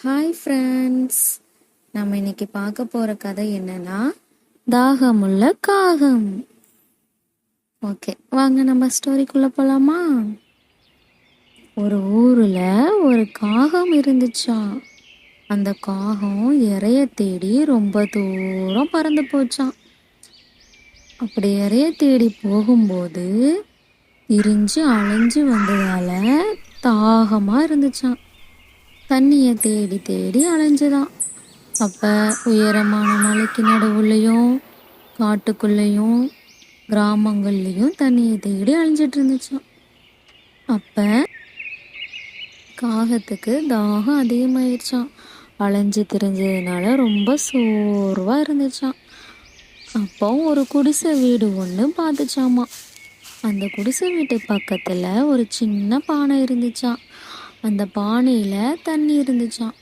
Hi friends, நம்ம இன்னைக்கு பார்க்க போகிற கதை என்னன்னா தாகமுள்ள காகம். ஓகே, வாங்க நம்ம ஸ்டோரிக்குள்ளே போகலாமா? ஒரு ஊரில் ஒரு காகம் இருந்துச்சாம். அந்த காகம் இறைய தேடி ரொம்ப தூரம் பறந்து போச்சான். அப்படி இறைய தேடி போகும்போது திரிஞ்சு அலைஞ்சு வந்ததால தாகமாக இருந்துச்சான். தண்ணியை தேடி தேடி அலைஞ்சுதான். அப்போ உயரமான மலைக்கு நடுவுலையும் காட்டுக்குள்ளேயும் கிராமங்கள்லேயும் தண்ணியை தேடி அலைஞ்சிட்டு இருந்துச்சான். அப்போ காகத்துக்கு தாகம் அதிகமாயிடுச்சான். அலைஞ்சு திரிஞ்சதுனால ரொம்ப சோர்வாக இருந்துச்சான். அப்போ ஒரு குடிசை வீடு ஒன்று பார்த்துச்சாமா. அந்த குடிசை வீட்டு பக்கத்தில் ஒரு சின்ன பானை இருந்துச்சான். அந்த பானையில் தண்ணி இருந்துச்சான்.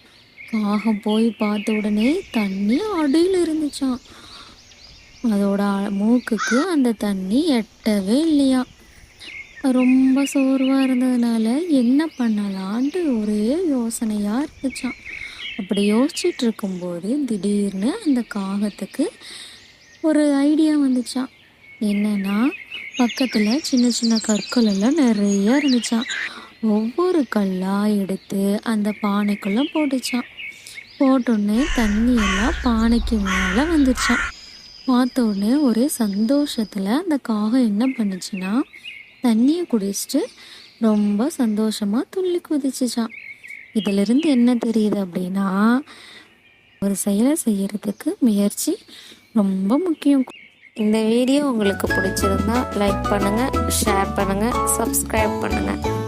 காகம் போய் பார்த்த உடனே தண்ணி அடியில் இருந்துச்சான். அதோட மூக்குக்கு அந்த தண்ணி எட்டவே இல்லையா. ரொம்ப சோர்வாக இருந்ததுனால என்ன பண்ணலான்ட்டு ஒரே யோசனையாக இருந்துச்சான். அப்படி யோசிச்சுட்டு இருக்கும்போது திடீர்னு அந்த காகத்துக்கு ஒரு ஐடியா வந்துச்சான். என்னன்னா, பக்கத்தில் சின்ன சின்ன கற்கள் எல்லாம் நிறைய இருந்துச்சான். ஒவ்வொரு கல்லாக எடுத்து அந்த பானைக்குள்ளே போட்டுச்சான். போட்டோடனே தண்ணி எல்லாம் பானைக்கு மேலே வந்துச்சான். பார்த்த உடனே ஒரே சந்தோஷத்தில் அந்த காகம் என்ன பண்ணுச்சுன்னா தண்ணியை குடிச்சிட்டு ரொம்ப சந்தோஷமாக துள்ளி குதிச்சுச்சான். இதிலிருந்து என்ன தெரியுது அப்படின்னா, ஒரு செயலை செய்யறதுக்கு முயற்சி ரொம்ப முக்கியம். இந்த வீடியோ உங்களுக்கு பிடிச்சிருந்தா லைக் பண்ணுங்கள், ஷேர் பண்ணுங்கள், சப்ஸ்கிரைப் பண்ணுங்கள்.